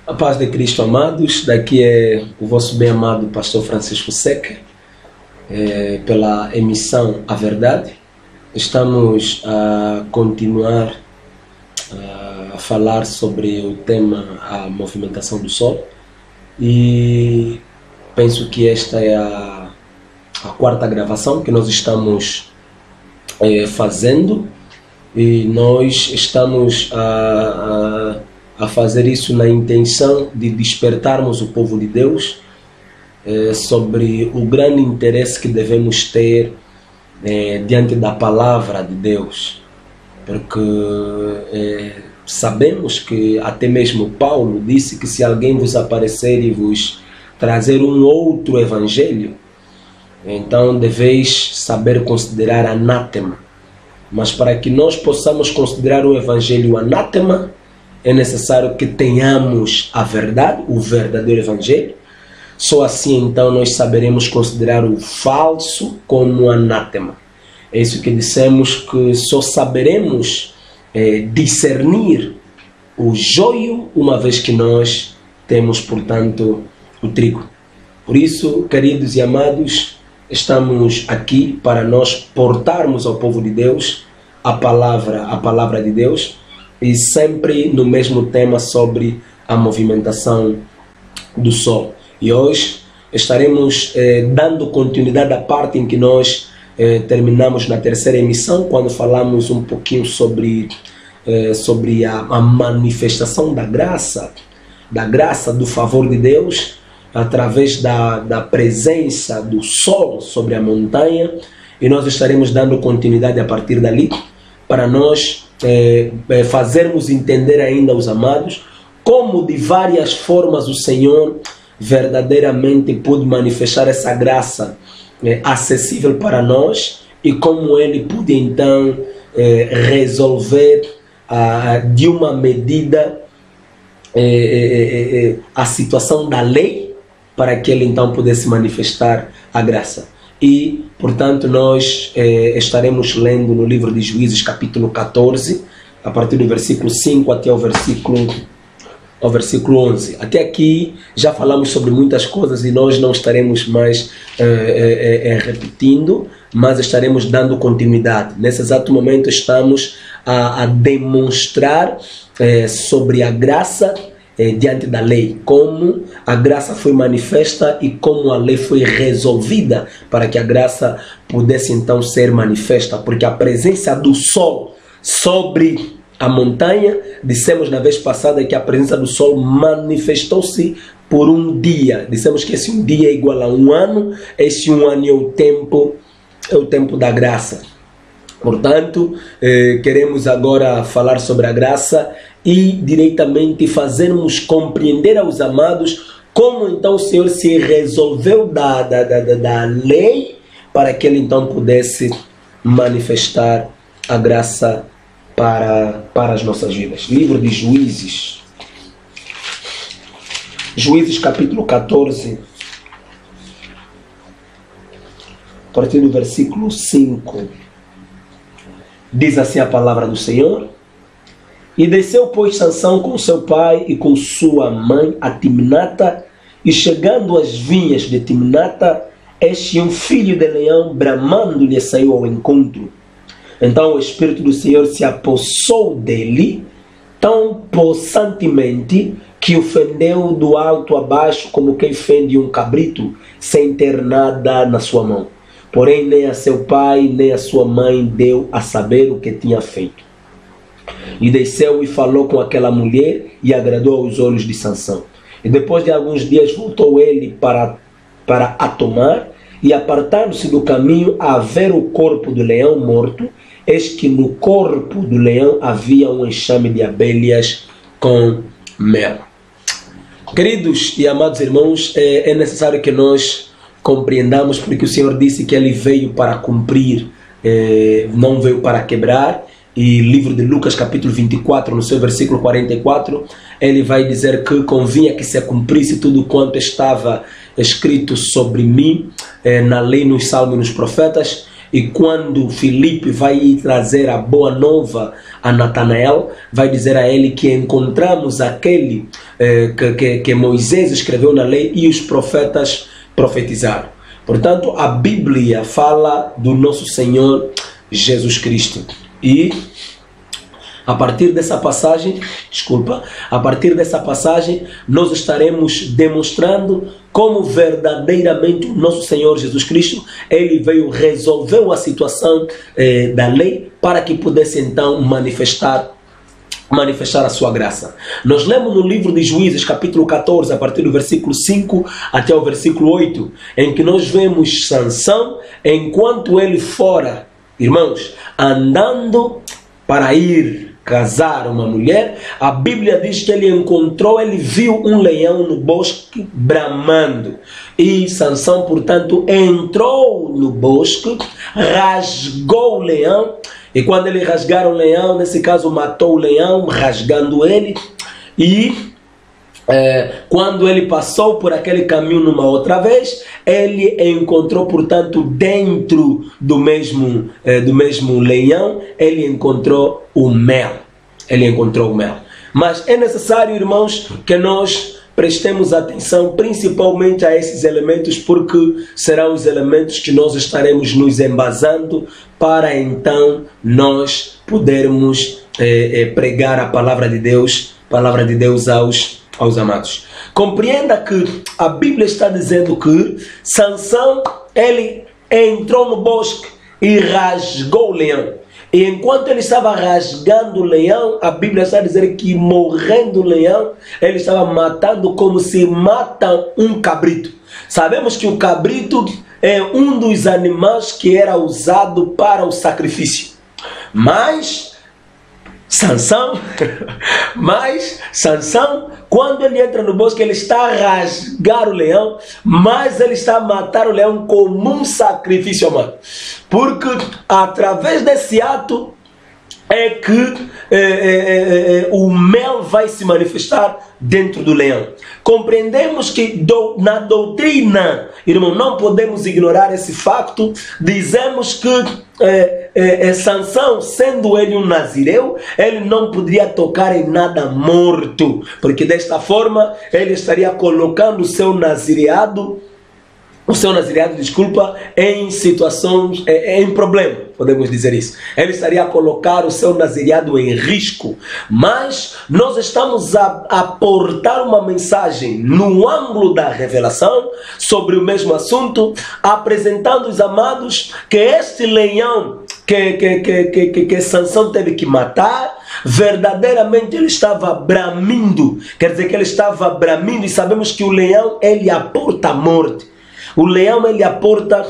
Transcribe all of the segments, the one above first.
A paz de Cristo, amados. Daqui é o vosso bem-amado pastor Francisco Secker, pela emissão A Verdade. Estamos a continuar a falar sobre o tema a movimentação do Sol, e penso que esta é a quarta gravação que nós estamos fazendo, e nós estamos a fazer isso na intenção de despertarmos o povo de Deus sobre o grande interesse que devemos ter diante da palavra de Deus, porque sabemos que até mesmo Paulo disse que se alguém vos aparecer e vos trazer um outro evangelho, então deveis saber considerar anátema. Mas para que nós possamos considerar o evangelho anátema, é necessário que tenhamos a verdade, o verdadeiro evangelho. Só assim então nós saberemos considerar o falso como anátema. É isso que dissemos, que só saberemos discernir o joio uma vez que nós temos, portanto, o trigo. Por isso, queridos e amados, estamos aqui para nós portarmos ao povo de Deus a palavra de Deus, e sempre no mesmo tema sobre a movimentação do Sol. E hoje estaremos dando continuidade à parte em que nós terminamos na terceira emissão, quando falamos um pouquinho sobre a manifestação da graça, do favor de Deus, através da presença do Sol sobre a montanha. E nós estaremos dando continuidade a partir dali, para nós fazermos entender ainda aos amados como de várias formas o Senhor verdadeiramente pôde manifestar essa graça acessível para nós, e como Ele pôde então resolver de uma medida a situação da lei, para que Ele então pudesse manifestar a graça. E, portanto, nós estaremos lendo no livro de Juízes, capítulo 14, a partir do versículo 5 até ao versículo 11. Até aqui já falamos sobre muitas coisas e nós não estaremos mais repetindo, mas estaremos dando continuidade. Nesse exato momento estamos a demonstrar sobre a graça diante da lei, como a graça foi manifesta e como a lei foi resolvida para que a graça pudesse então ser manifesta, porque a presença do Sol sobre a montanha, dissemos na vez passada que a presença do Sol manifestou-se por um dia. Dissemos que esse um dia é igual a um ano, esse um ano é o tempo da graça. Portanto, queremos agora falar sobre a graça e diretamente fazermos compreender aos amados como então o Senhor se resolveu da lei, para que Ele então pudesse manifestar a graça para as nossas vidas. Livro de Juízes, capítulo 14, a partir do versículo 5, diz assim a palavra do Senhor: E desceu, pois, Sansão com seu pai e com sua mãe a Timnata, e chegando às vinhas de Timnata, este um filho de leão bramando lhe saiu ao encontro. Então o Espírito do Senhor se apossou dele tão possantemente que o fendeu do alto a baixo como quem fende um cabrito, sem ter nada na sua mão. Porém nem a seu pai nem a sua mãe deu a saber o que tinha feito. E desceu e falou com aquela mulher, e agradou aos olhos de Sansão. E depois de alguns dias voltou ele para a tomar, e apartando-se do caminho a ver o corpo do leão morto, eis que no corpo do leão havia um enxame de abelhas com mel. Queridos e amados irmãos, é necessário que nós compreendamos, porque o Senhor disse que Ele veio para cumprir, não veio para quebrar. E livro de Lucas capítulo 24, no seu versículo 44, ele vai dizer que convinha que se cumprisse tudo quanto estava escrito sobre mim na lei, nos salmos e nos profetas. E quando Filipe vai trazer a boa nova a Natanael, vai dizer a ele que encontramos aquele que Moisés escreveu na lei e os profetas profetizaram. Portanto, a Bíblia fala do nosso Senhor Jesus Cristo. E a partir dessa passagem, nós estaremos demonstrando como verdadeiramente o nosso Senhor Jesus Cristo, ele veio resolver a situação da lei para que pudesse então manifestar a sua graça. Nós lemos no livro de Juízes, capítulo 14, a partir do versículo 5 até o versículo 8, em que nós vemos Sansão, enquanto ele fora, irmãos, andando para ir casar uma mulher, a Bíblia diz que ele viu um leão no bosque bramando. E Sansão, portanto, entrou no bosque, rasgou o leão, e quando ele rasgar o leão, nesse caso matou o leão, rasgando ele, e quando ele passou por aquele caminho numa outra vez, ele encontrou, portanto, dentro do mesmo leão, ele encontrou o mel. Mas é necessário, irmãos, que nós prestemos atenção principalmente a esses elementos, porque serão os elementos que nós estaremos nos embasando para então nós podermos pregar a palavra de Deus aos amados. Compreenda que a Bíblia está dizendo que Sansão, ele entrou no bosque e rasgou o leão. E enquanto ele estava rasgando o leão, a Bíblia está dizendo que morrendo o leão, ele estava matando como se mata um cabrito. Sabemos que o cabrito é um dos animais que era usado para o sacrifício. Mas Sansão, quando ele entra no bosque, ele está a rasgar o leão, mas ele está a matar o leão como um sacrifício, amado. Porque através desse ato é que o mel vai se manifestar dentro do leão. Compreendemos que na doutrina, irmão, não podemos ignorar esse facto. Dizemos que Sansão, sendo ele um nazireu, ele não poderia tocar em nada morto, porque desta forma ele estaria colocando o seu nazireado, em situações, em problema, podemos dizer isso. Ele estaria a colocar o seu nazireado em risco. Mas nós estamos a aportar uma mensagem no ângulo da revelação sobre o mesmo assunto, apresentando os amados que este leão que Sansão teve que matar, verdadeiramente ele estava bramindo. Quer dizer que ele estava bramindo, e sabemos que o leão, ele aporta a morte. O leão, ele aporta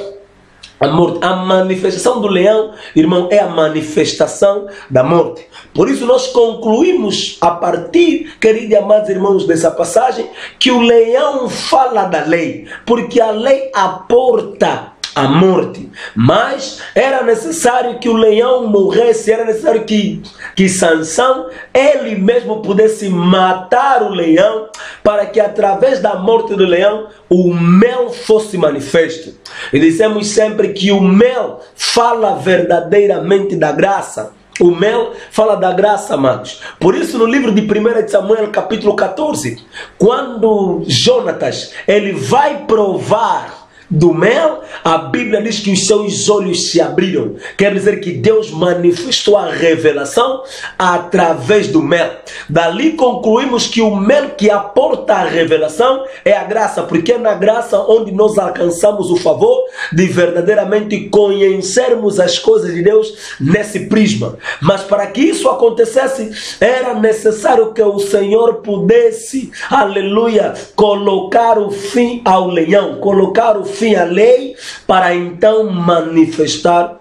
a morte. A manifestação do leão, irmão, é a manifestação da morte. Por isso nós concluímos a partir, queridos e amados irmãos, dessa passagem, que o leão fala da lei, porque a lei aporta a morte. Mas era necessário que o leão morresse, era necessário que Sansão, ele mesmo pudesse matar o leão, para que através da morte do leão o mel fosse manifesto. E dissemos sempre que o mel fala verdadeiramente da graça. O mel fala da graça, amados. Por isso no livro de 1 Samuel, capítulo 14, quando Jonatas, ele vai provar do mel, a Bíblia diz que os seus olhos se abriram. Quer dizer que Deus manifestou a revelação através do mel. Dali concluímos que o mel que aporta a revelação é a graça, porque é na graça onde nós alcançamos o favor de verdadeiramente conhecermos as coisas de Deus nesse prisma. Mas para que isso acontecesse, era necessário que o Senhor pudesse, aleluia, colocar o fim ao leão, colocar o fim à lei, para então manifestar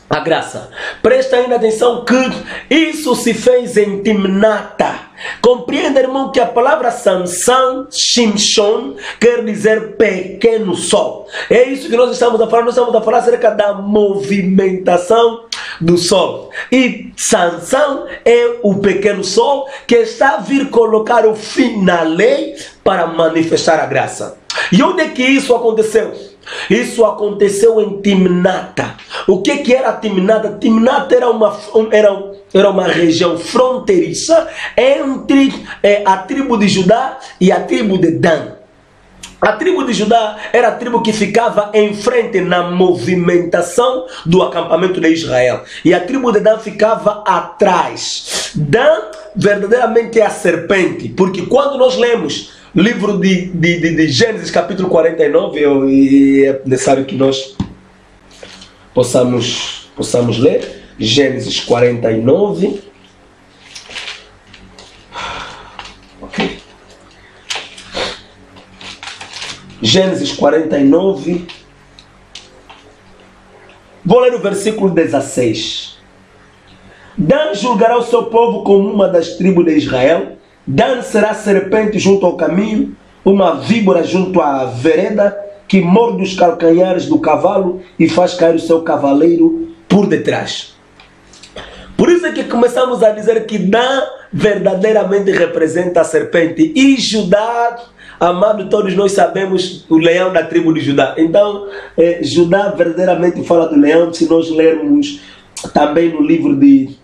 a graça. Presta ainda atenção que isso se fez em Timnata. Compreenda, irmão, que a palavra Sansão, Shimshon, quer dizer pequeno sol. É isso que nós estamos a falar. Nós estamos a falar acerca da movimentação do sol. E Sansão é o pequeno sol que está a vir colocar o fim na lei para manifestar a graça. E onde é que isso aconteceu? Isso aconteceu em Timnata. O que era Timnata? Timnata era uma região fronteiriça entre a tribo de Judá e a tribo de Dan. A tribo de Judá era a tribo que ficava em frente na movimentação do acampamento de Israel. E a tribo de Dan ficava atrás. Dan verdadeiramente é a serpente, porque quando nós lemos livro de Gênesis capítulo 49, é necessário que nós possamos ler Gênesis 49. Ok. Gênesis 49. Vou ler o versículo 16. Dan julgará o seu povo como uma das tribos de Israel. Dan será serpente junto ao caminho, uma víbora junto à vereda, que morde os calcanhares do cavalo e faz cair o seu cavaleiro por detrás. Por isso é que começamos a dizer que Dan verdadeiramente representa a serpente. E Judá, amado, todos nós sabemos o leão da tribo de Judá. Então, Judá verdadeiramente fala do leão. Se nós lermos também no livro de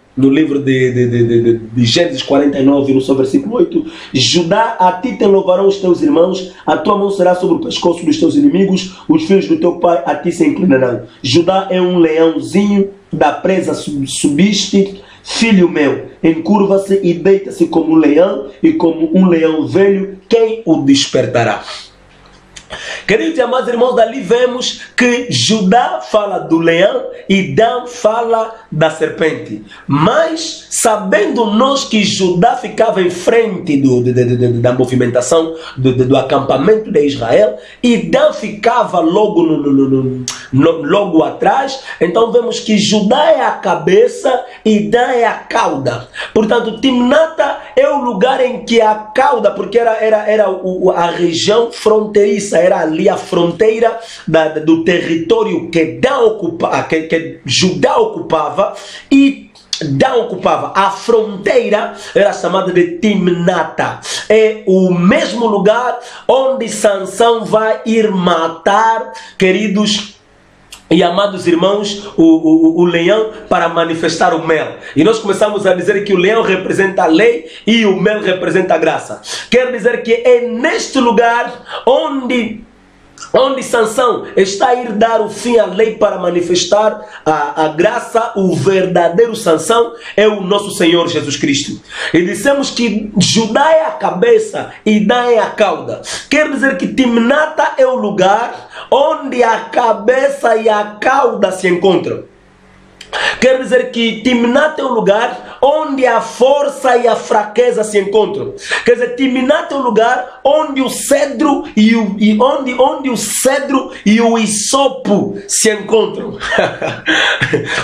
Gênesis 49, no seu versículo 8, Judá, a ti te louvarão os teus irmãos, a tua mão será sobre o pescoço dos teus inimigos, os filhos do teu pai a ti se inclinarão. Judá é um leãozinho, da presa subiste, filho meu, encurva-se e deita-se como um leão, e como um leão velho, quem o despertará? Queridos e amados irmãos, dali vemos que Judá fala do leão e Dan fala da serpente. Mas, sabendo nós que Judá ficava em frente da movimentação do acampamento de Israel, e Dan ficava logo atrás, então vemos que Judá é a cabeça e Dan é a cauda. Portanto, Timnata é o lugar em que a cauda, porque era a região fronteiriça, era ali a fronteira do território que Judá ocupava, e Dan ocupava. A fronteira era chamada de Timnata. É o mesmo lugar onde Sansão vai ir matar, queridos e amados irmãos, o leão, para manifestar o mel. E nós começamos a dizer que o leão representa a lei e o mel representa a graça. Quer dizer que é neste lugar onde Sansão está a ir dar o fim à lei para manifestar a graça. O verdadeiro Sansão é o nosso Senhor Jesus Cristo. E dissemos que Judá é a cabeça e Dan é a cauda. Quer dizer que Timnata é o lugar onde a cabeça e a cauda se encontram. Quer dizer que Timnata é o lugar onde a força e a fraqueza se encontram. Quer dizer, Timnata é o lugar onde o cedro onde o cedro e o isopo se encontram.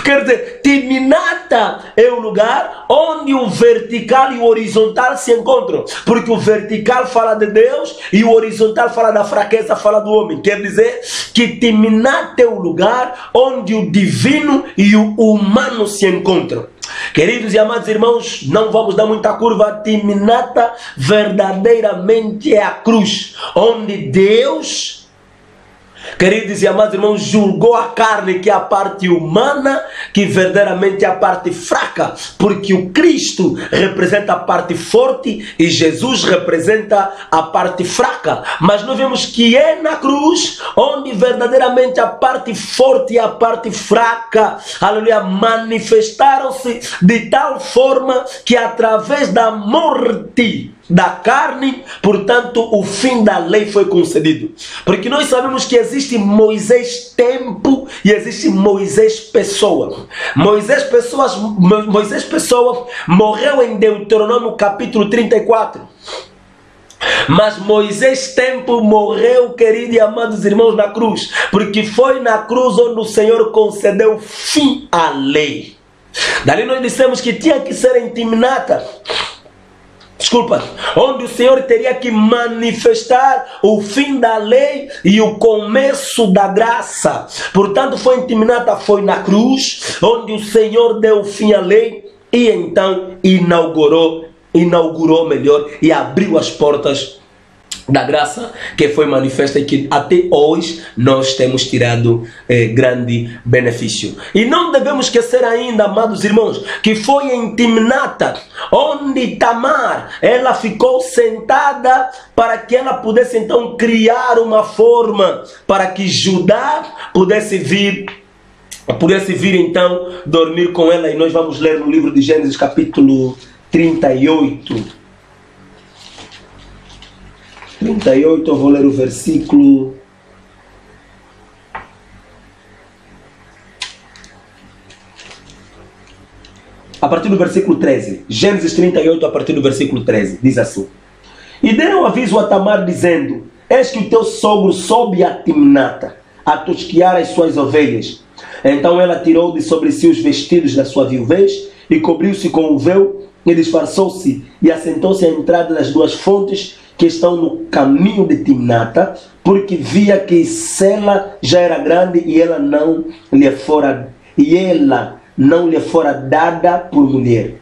Quer dizer, Timnata é o lugar onde o vertical e o horizontal se encontram. Porque o vertical fala de Deus e o horizontal fala da fraqueza, fala do homem. Quer dizer que Timnata é o lugar onde o divino e o humano se encontram. Queridos e amados irmãos, não vamos dar muita curva. Timnata verdadeiramente é a cruz, onde Deus, queridos e amados irmãos, julgou a carne, que é a parte humana, que verdadeiramente é a parte fraca, porque o Cristo representa a parte forte e Jesus representa a parte fraca. Mas nós vemos que é na cruz onde verdadeiramente a parte forte e a parte fraca, aleluia, manifestaram-se de tal forma que através da morte da carne, portanto, o fim da lei foi concedido. Porque nós sabemos que existe Moisés tempo e existe Moisés pessoa. Moisés pessoa morreu em Deuteronômio capítulo 34. Mas Moisés tempo morreu, queridos e amados irmãos, na cruz. Porque foi na cruz onde o Senhor concedeu fim à lei. Dali nós dissemos que tinha que ser em Timnata, onde o Senhor teria que manifestar o fim da lei e o começo da graça. Portanto, foi em Timnata, foi na cruz, onde o Senhor deu fim à lei e então inaugurou melhor, e abriu as portas da graça que foi manifesta e que até hoje nós temos tirado grande benefício. E não devemos esquecer ainda, amados irmãos, que foi em Timnata onde Tamar, ela ficou sentada para que ela pudesse então criar uma forma para que Judá pudesse vir então dormir com ela. E nós vamos ler no livro de Gênesis capítulo 38. 38, eu vou ler o versículo. A partir do versículo 13. Gênesis 38, a partir do versículo 13. Diz assim: E deram aviso a Tamar, dizendo: Eis que o teu sogro sobe a Timnata, a tosquiar as suas ovelhas. Então ela tirou de sobre si os vestidos da sua viuvez, e cobriu-se com o véu, e disfarçou-se, e assentou-se à entrada das duas fontes que estão no caminho de Timnata, porque via que Sela já era grande e ela não lhe fora dada por mulher.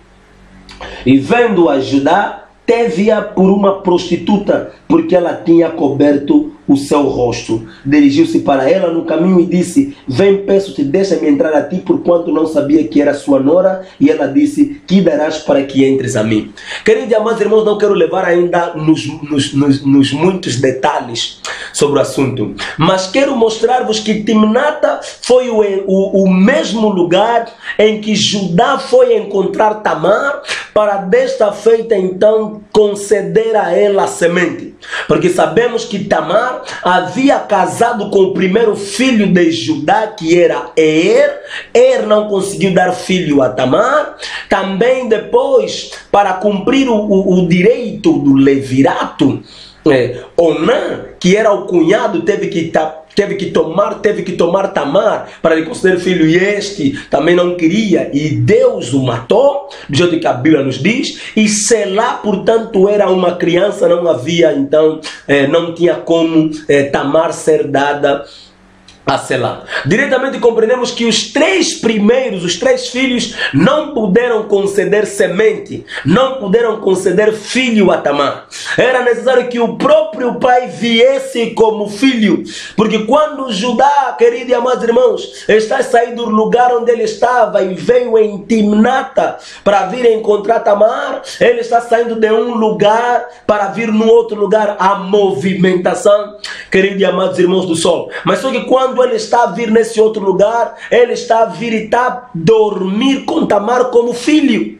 E vendo-a Judá, teve-a por uma prostituta, porque ela tinha coberto o seu rosto. Dirigiu-se para ela no caminho e disse: Vem, peço-te, deixa-me entrar a ti, porquanto não sabia que era sua nora. E ela disse: Que darás para que entres a mim? Queridos e amados irmãos, não quero levar ainda nos muitos detalhes sobre o assunto, mas quero mostrar-vos que Timnata foi o mesmo lugar em que Judá foi encontrar Tamar, para desta feita então conceder a ela a semente. Porque sabemos que Tamar havia casado com o primeiro filho de Judá, que era Er. Er não conseguiu dar filho a Tamar. Também depois, para cumprir o direito do levirato, Onã, que era o cunhado, teve que tomar Tamar para lhe conceder filho, e este também não queria, e Deus o matou, do jeito que a Bíblia nos diz. E Selá, portanto, era uma criança, não havia então, não tinha como Tamar ser dada a Selá. Diretamente compreendemos que os três filhos, não puderam conceder semente, não puderam conceder filho a Tamar. Era necessário que o próprio pai viesse como filho, porque quando Judá, queridos e amados irmãos, está saindo do lugar onde ele estava e veio em Timnata para vir encontrar Tamar, ele está saindo de um lugar para vir no outro lugar. A movimentação, queridos e amados irmãos do sol. Mas só que quando ele está a vir nesse outro lugar, ele está a vir e está a dormir com Tamar como filho.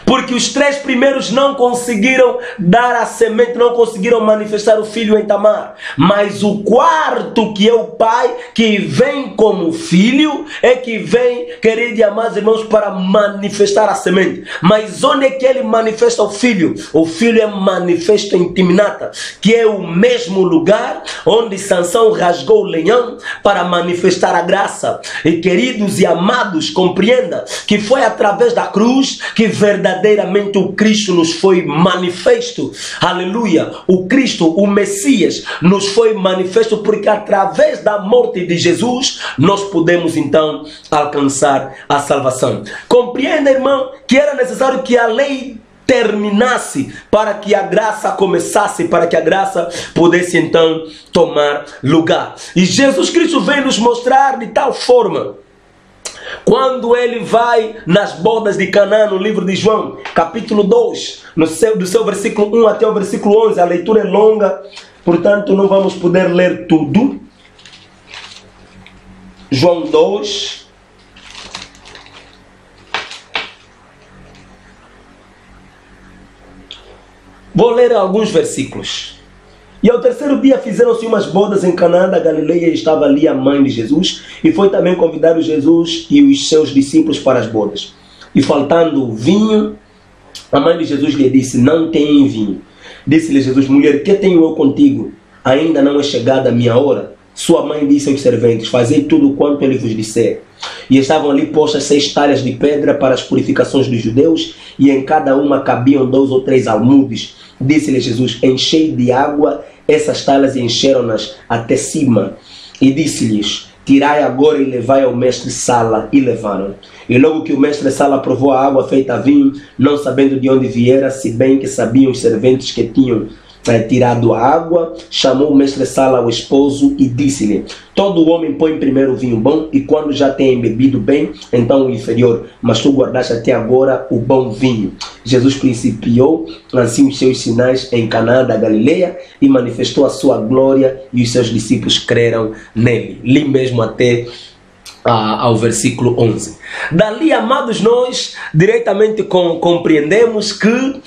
Porque os três primeiros não conseguiram dar a semente, não conseguiram manifestar o filho em Tamar. Mas o quarto, que é o pai, que vem como filho, é que vem, queridos e amados irmãos, para manifestar a semente. Mas onde é que ele manifesta o filho? O filho é manifesto em Timnata, que é o mesmo lugar onde Sansão rasgou o leão para manifestar a graça. E queridos e amados, compreenda que foi através da cruz que verdadeiramente o Cristo nos foi manifesto. Aleluia! O Cristo, o Messias, nos foi manifesto, porque através da morte de Jesus nós podemos então alcançar a salvação. Compreenda, irmão, que era necessário que a lei terminasse para que a graça começasse, para que a graça pudesse então tomar lugar. E Jesus Cristo veio nos mostrar de tal forma, quando ele vai nas bodas de Canaã, no livro de João, capítulo 2, do seu versículo 1 até o versículo 11, a leitura é longa, portanto não vamos poder ler tudo. João 2, vou ler alguns versículos. E ao terceiro dia fizeram-se umas bodas em Canaã da Galileia, e estava ali a mãe de Jesus, e foi também convidado Jesus e os seus discípulos para as bodas. E faltando vinho, a mãe de Jesus lhe disse: Não tem vinho. Disse-lhe Jesus: Mulher, que tenho eu contigo? Ainda não é chegada a minha hora. Sua mãe disse aos serventes: Fazei tudo quanto ele vos disser. E estavam ali postas 6 talhas de pedra para as purificações dos judeus, e em cada uma cabiam 2 ou 3 almudes. Disse-lhe Jesus: Enchei de água essas talhas, e encheram-nas até cima. E disse-lhes: Tirai agora e levai ao mestre Sala. E levaram. E logo que o mestre-sala provou a água feita vinho, não sabendo de onde viera, se bem que sabiam os serventes que tinham tirado a água, chamou o mestre-sala ao esposo e disse-lhe: todo homem põe primeiro o vinho bom, e quando já tem bebido bem, então o inferior, mas tu guardaste até agora o bom vinho. Jesus principiou assim os seus sinais em Canaã da Galileia e manifestou a sua glória, e os seus discípulos creram nele. Li mesmo até ao versículo 11. Dali, amados, nós diretamente compreendemos que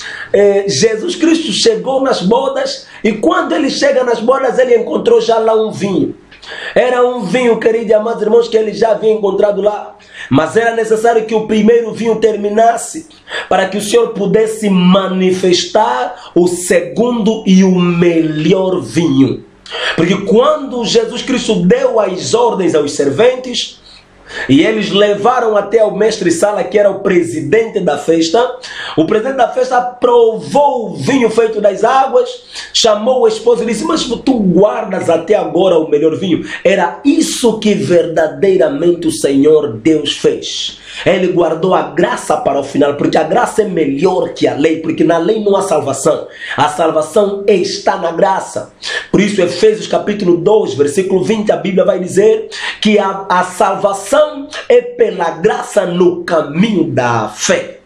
Jesus Cristo chegou nas bodas, e quando ele chega nas bodas, ele encontrou já lá um vinho. Era um vinho, queridos e amados irmãos, que ele já havia encontrado lá, mas era necessário que o primeiro vinho terminasse para que o Senhor pudesse manifestar o segundo e o melhor vinho. Porque quando Jesus Cristo deu as ordens aos serventes, e eles levaram até o mestre-sala, que era o presidente da festa, o presidente da festa provou o vinho feito das águas, chamou o esposo e disse: mas tu guardas até agora o melhor vinho. Era isso que verdadeiramente o Senhor Deus fez. Ele guardou a graça para o final, porque a graça é melhor que a lei, porque na lei não há salvação. A salvação está na graça. Por isso, Efésios capítulo 2, versículo 20, a Bíblia vai dizer que a salvação é pela graça no caminho da fé.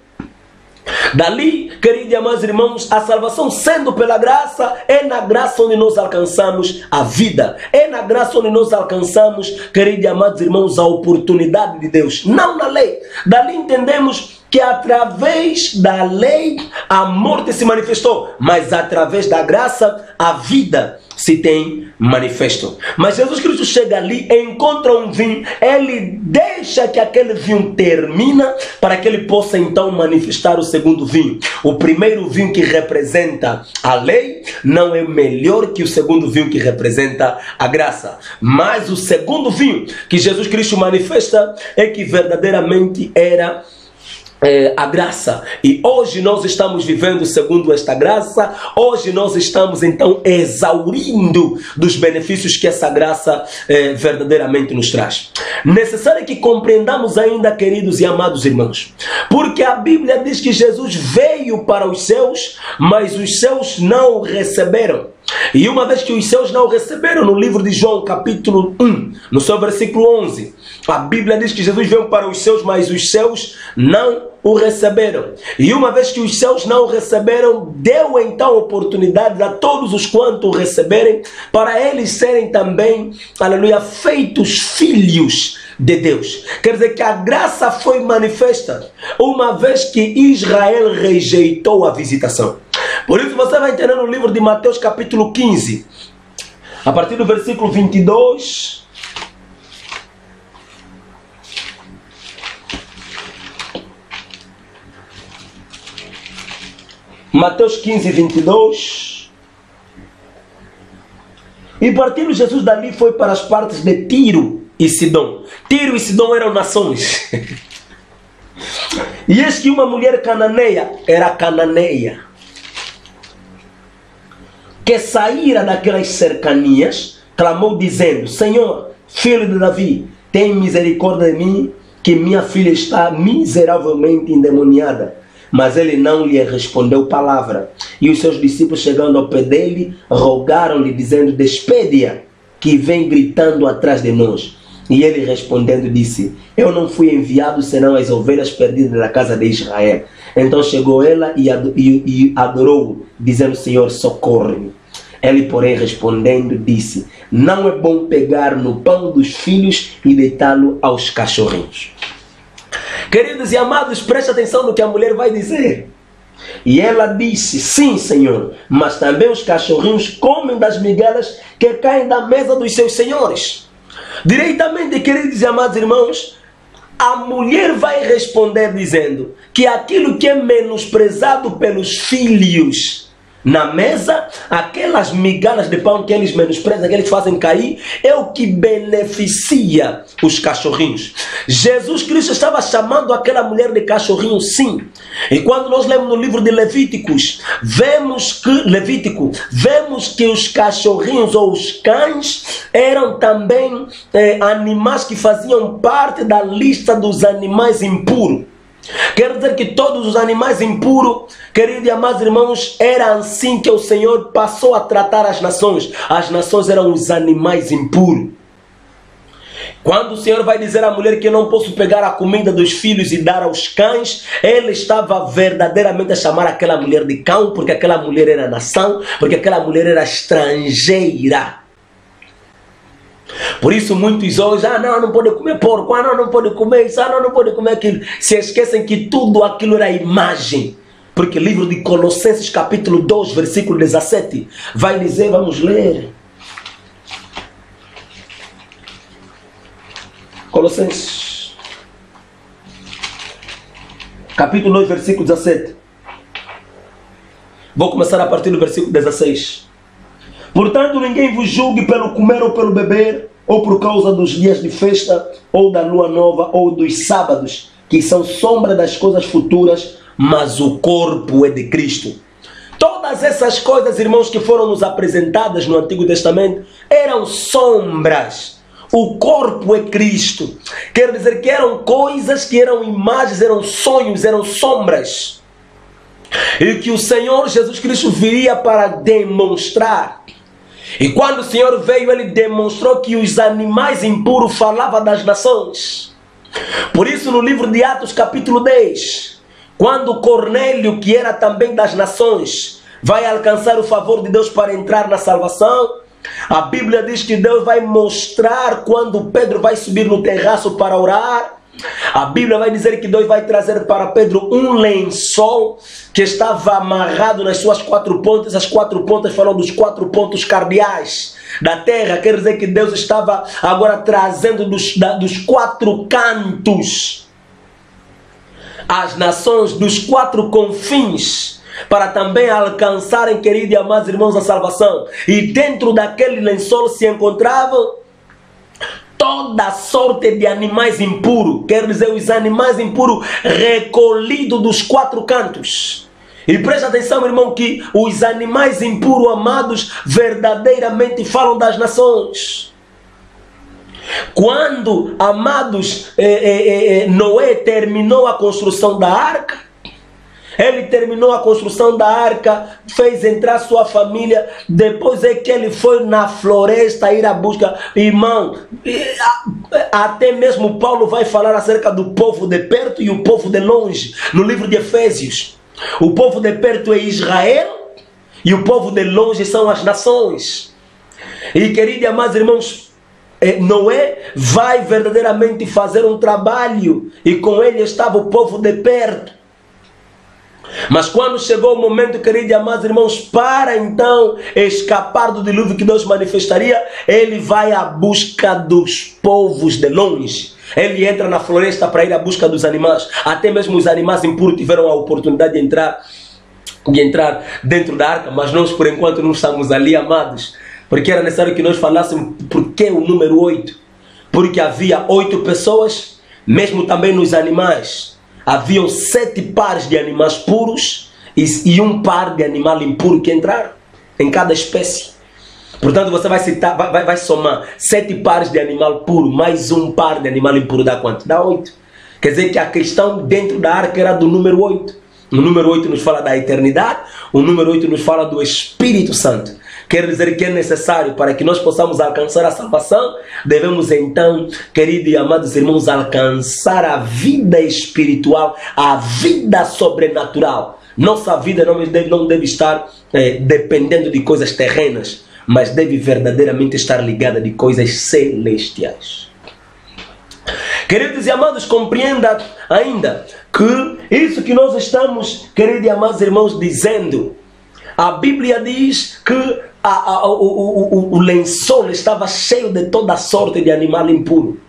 Dali, queridos e amados irmãos, a salvação sendo pela graça, é na graça onde nós alcançamos a vida. É na graça onde nós alcançamos, queridos e amados irmãos, a oportunidade de Deus, não na lei. Dali entendemos que através da lei a morte se manifestou, mas através da graça a vida se tem manifesto. Mas Jesus Cristo chega ali, encontra um vinho, ele deixa que aquele vinho termina para que ele possa então manifestar o segundo vinho. O primeiro vinho, que representa a lei, não é melhor que o segundo vinho, que representa a graça. Mas o segundo vinho que Jesus Cristo manifesta é que verdadeiramente era a graça. E hoje nós estamos vivendo segundo esta graça. Hoje nós estamos então exaurindo dos benefícios que essa graça verdadeiramente nos traz. Necessário que compreendamos ainda, queridos e amados irmãos, porque a Bíblia diz que Jesus veio para os seus, mas os seus não o receberam. E uma vez que os seus não o receberam, no livro de João capítulo 1, no seu versículo 11, a Bíblia diz que Jesus veio para os seus, mas os seus não o receberam. E uma vez que os seus não o receberam, deu então oportunidade a todos os quantos o receberem, para eles serem também, aleluia, feitos filhos de Deus. Quer dizer que a graça foi manifesta uma vez que Israel rejeitou a visitação. Por isso você vai entender no livro de Mateus capítulo 15, a partir do versículo 22... Mateus 15, 22. E partindo Jesus dali, foi para as partes de Tiro e Sidom. Tiro e Sidom eram nações. E eis que uma mulher cananeia, era cananeia, que saíra daquelas cercanias, clamou dizendo: Senhor, filho de Davi, tem misericórdia de mim, que minha filha está miseravelmente endemoniada. Mas ele não lhe respondeu palavra. E os seus discípulos, chegando ao pé dele, rogaram-lhe, dizendo: despede-a, que vem gritando atrás de nós. E ele respondendo disse: eu não fui enviado senão as ovelhas perdidas da casa de Israel. Então chegou ela e adorou, dizendo: Senhor, socorre-me. Ele, porém, respondendo, disse: não é bom pegar no pão dos filhos e deitá-lo aos cachorrinhos. Queridos e amados, preste atenção no que a mulher vai dizer. E ela disse: sim, Senhor, mas também os cachorrinhos comem das migalhas que caem da mesa dos seus senhores. Diretamente, queridos e amados irmãos, a mulher vai responder dizendo que aquilo que é menosprezado pelos filhos na mesa, aquelas migalhas de pão que eles menosprezam, que eles fazem cair, é o que beneficia os cachorrinhos. Jesus Cristo estava chamando aquela mulher de cachorrinho, sim. E quando nós lemos no livro de Levíticos, vemos que os cachorrinhos ou os cães eram também animais que faziam parte da lista dos animais impuros. Quer dizer que todos os animais impuros, queridos e amados irmãos, era assim que o Senhor passou a tratar as nações. As nações eram os animais impuros. Quando o Senhor vai dizer à mulher que eu não posso pegar a comida dos filhos e dar aos cães, Ele estava verdadeiramente a chamar aquela mulher de cão, porque aquela mulher era nação, porque aquela mulher era estrangeira. Por isso muitos hoje, não pode comer porco, não pode comer isso, não pode comer aquilo. Se esquecem que tudo aquilo era imagem. Porque o livro de Colossenses capítulo 2, versículo 17, vai dizer, vamos ler. Colossenses capítulo 2, versículo 17. Vou começar a partir do versículo 16. Portanto, ninguém vos julgue pelo comer ou pelo beber, ou por causa dos dias de festa, ou da lua nova, ou dos sábados, que são sombra das coisas futuras, mas o corpo é de Cristo. Todas essas coisas, irmãos, que foram nos apresentadas no Antigo Testamento, eram sombras. O corpo é Cristo. Quer dizer que eram coisas que eram imagens, eram sonhos, eram sombras. E que o Senhor Jesus Cristo viria para demonstrar. E quando o Senhor veio, Ele demonstrou que os animais impuros falavam das nações. Por isso no livro de Atos capítulo 10, quando Cornélio, que era também das nações, vai alcançar o favor de Deus para entrar na salvação, a Bíblia diz que Deus vai mostrar quando Pedro vai subir no terraço para orar. A Bíblia vai dizer que Deus vai trazer para Pedro um lençol que estava amarrado nas suas 4 pontas. As 4 pontas falam dos 4 pontos cardeais da terra. Quer dizer que Deus estava agora trazendo dos 4 cantos as nações, dos 4 confins, para também alcançarem, queridos e amados irmãos, a salvação. E dentro daquele lençol se encontravam toda sorte de animais impuros, quer dizer, os animais impuros recolhidos dos 4 cantos. E preste atenção, irmão, que os animais impuros, amados, verdadeiramente falam das nações. Quando, amados, Noé terminou a construção da arca, ele terminou a construção da arca, fez entrar sua família, depois é que ele foi na floresta ir à busca. Irmão, até mesmo Paulo vai falar acerca do povo de perto e o povo de longe, no livro de Efésios. O povo de perto é Israel e o povo de longe são as nações. E queridos e amados irmãos, Noé vai verdadeiramente fazer um trabalho e com ele estava o povo de perto. Mas quando chegou o momento, queridos e amados irmãos, para então escapar do dilúvio que Deus manifestaria, ele vai à busca dos povos de longe. Ele entra na floresta para ir à busca dos animais. Até mesmo os animais impuros tiveram a oportunidade de entrar dentro da arca, mas nós por enquanto não estamos ali, amados, porque era necessário que nós falássemos por que o número 8. Porque havia 8 pessoas, mesmo também nos animais. Haviam 7 pares de animais puros e 1 par de animal impuro que entraram em cada espécie. Portanto, você vai somar 7 pares de animal puro mais 1 par de animal impuro, dá quanto? Dá 8. Quer dizer que a questão dentro da arca era do número 8. O número 8 nos fala da eternidade, o número 8 nos fala do Espírito Santo. Quer dizer que é necessário, para que nós possamos alcançar a salvação, devemos então, queridos e amados irmãos, alcançar a vida espiritual, a vida sobrenatural. Nossa vida não deve estar dependendo de coisas terrenas, mas deve verdadeiramente estar ligada de coisas celestiais. Queridos e amados, compreenda ainda que isso que nós estamos, queridos e amados irmãos, dizendo, a Bíblia diz que o lençol estava cheio de toda sorte de animal impuro.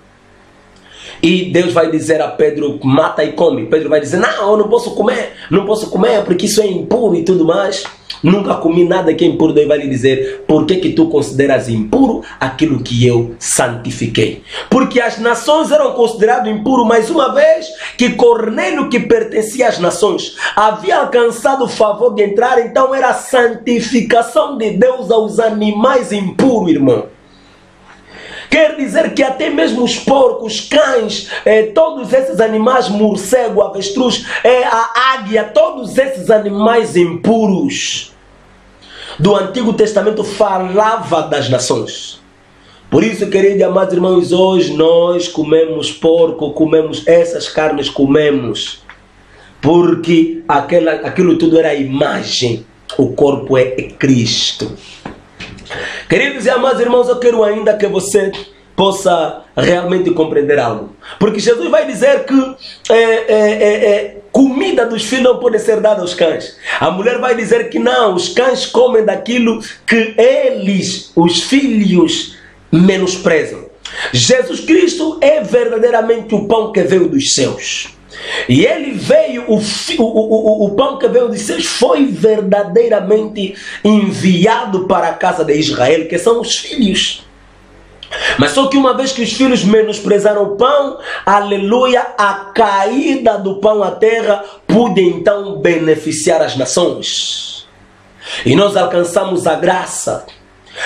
E Deus vai dizer a Pedro, mata e come. Pedro vai dizer, não, eu não posso comer porque isso é impuro e tudo mais. Nunca comi nada que é impuro. Deus vai lhe dizer, por que tu consideras impuro aquilo que eu santifiquei? Porque as nações eram consideradas impuras, mas uma vez que Cornélio, que pertencia às nações, havia alcançado o favor de entrar, então era a santificação de Deus aos animais impuros, irmão. Quer dizer que até mesmo os porcos, cães, todos esses animais, morcego, avestruz, a águia, todos esses animais impuros do Antigo Testamento falava das nações. Por isso, queridos e amados irmãos, hoje nós comemos porco, comemos essas carnes, porque aquilo tudo era imagem, o corpo é Cristo. Queridos e amados irmãos, eu quero ainda que você possa realmente compreender algo. Porque Jesus vai dizer que comida dos filhos não pode ser dada aos cães. A mulher vai dizer que não, os cães comem daquilo que eles, os filhos, menosprezam. Jesus Cristo é verdadeiramente o pão que veio dos céus. E ele veio, o pão que veio dos céus foi verdadeiramente enviado para a casa de Israel, que são os filhos. Mas só que uma vez que os filhos menosprezaram o pão, aleluia, a caída do pão à terra pôde então beneficiar as nações. E nós alcançamos a graça.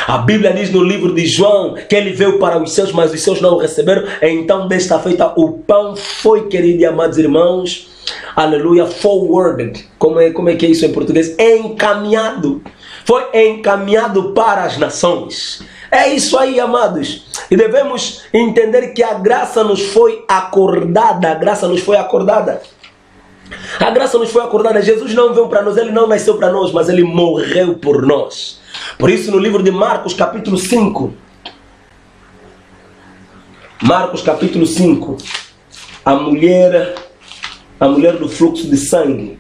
A Bíblia diz no livro de João que ele veio para os seus, mas os seus não o receberam. Então desta feita o pão foi, queridos e amados irmãos, aleluia, forwarded. Como é que é isso em português? Encaminhado. Foi encaminhado para as nações. É isso aí, amados. E devemos entender que a graça nos foi acordada. A graça nos foi acordada. A graça nos foi acordada. Jesus não veio para nós, ele não nasceu para nós, mas ele morreu por nós. Por isso, no livro de Marcos, capítulo 5, Marcos, capítulo 5, a mulher do fluxo de sangue.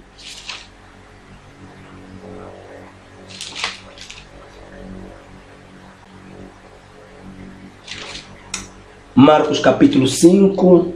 Marcos, capítulo 5,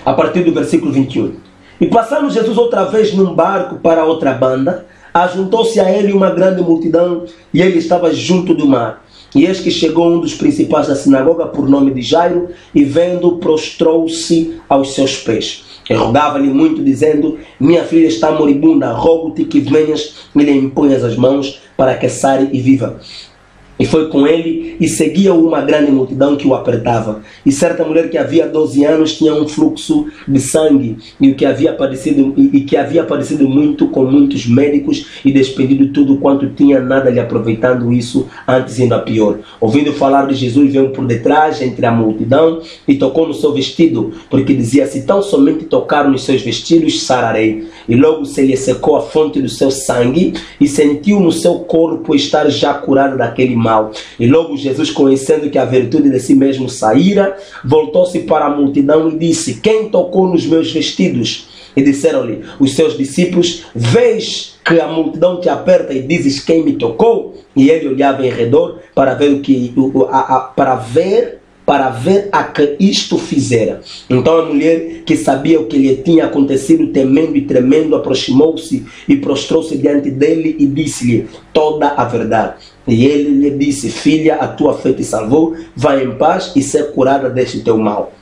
a partir do versículo 21. E passando Jesus outra vez num barco para outra banda, ajuntou-se a ele uma grande multidão, e ele estava junto do mar. E eis que chegou um dos principais da sinagoga, por nome de Jairo, e vendo, prostrou-se aos seus pés. E rogava-lhe muito, dizendo, minha filha está moribunda, rogo-te que venhas e lhe imponhas as mãos, para que sare e viva. E foi com ele, e seguia-o uma grande multidão que o apertava. E certa mulher que havia 12 anos tinha um fluxo de sangue, e que havia padecido muito com muitos médicos, e despendido tudo quanto tinha, nada lhe aproveitando isso, antes indo a pior. Ouvindo falar de Jesus, veio por detrás, entre a multidão, e tocou no seu vestido, porque dizia, se tão somente tocar nos seus vestidos, sararei. E logo se lhe secou a fonte do seu sangue, e sentiu no seu corpo estar já curado daquele mal. E logo Jesus, conhecendo que a virtude de si mesmo saíra, voltou-se para a multidão e disse, quem tocou nos meus vestidos? E disseram-lhe os seus discípulos, vês que a multidão te aperta e dizes, quem me tocou? E ele olhava em redor para ver a que isto fizera. Então a mulher, que sabia o que lhe tinha acontecido, temendo e tremendo, aproximou-se e prostrou-se diante dele e disse-lhe toda a verdade. E ele lhe disse, filha, a tua fé te salvou, vai em paz e ser curada deste teu mal.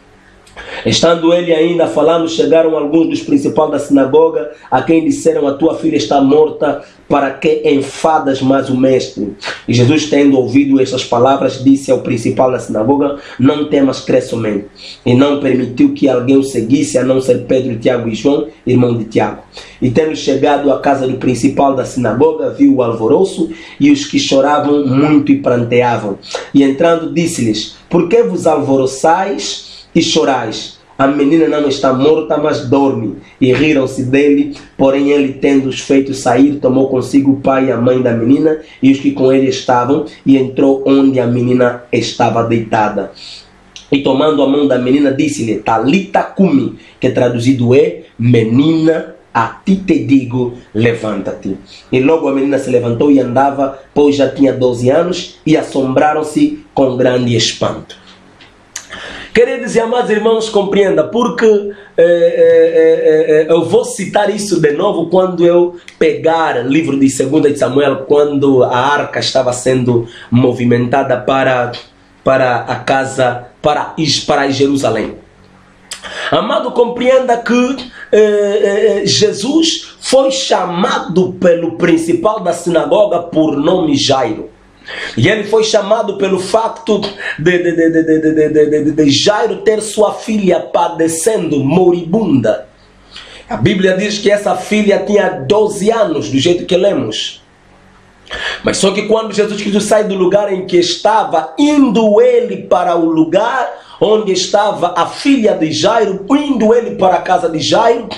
Estando ele ainda falando, chegaram alguns dos principais da sinagoga, a quem disseram, a tua filha está morta, para que enfadas mais o mestre? E Jesus, tendo ouvido estas palavras, disse ao principal da sinagoga, não temas, crê somente. E não permitiu que alguém o seguisse, a não ser Pedro, Tiago e João, irmão de Tiago. E tendo chegado à casa do principal da sinagoga, viu o alvoroço e os que choravam muito e pranteavam. E entrando, disse-lhes, por que vos alvoroçais e chorais? A menina não está morta, mas dorme. E riram-se dele, porém ele, tendo-os feito sair, tomou consigo o pai e a mãe da menina e os que com ele estavam, e entrou onde a menina estava deitada. E tomando a mão da menina, disse-lhe, Talita cumi, que traduzido é, menina, a ti te digo, levanta-te. E logo a menina se levantou e andava, pois já tinha 12 anos, e assombraram-se com grande espanto. Queridos e amados irmãos, compreenda, porque eu vou citar isso de novo quando eu pegar o livro de 2 de Samuel, quando a arca estava sendo movimentada para a casa, para Jerusalém. Amado, compreenda que Jesus foi chamado pelo principal da sinagoga por nome Jairo. E ele foi chamado pelo facto de Jairo ter sua filha padecendo, moribunda. A Bíblia diz que essa filha tinha 12 anos, do jeito que lemos. Mas só que quando Jesus Cristo sai do lugar em que estava, indo ele para o lugar onde estava a filha de Jairo, indo ele para a casa de Jairo,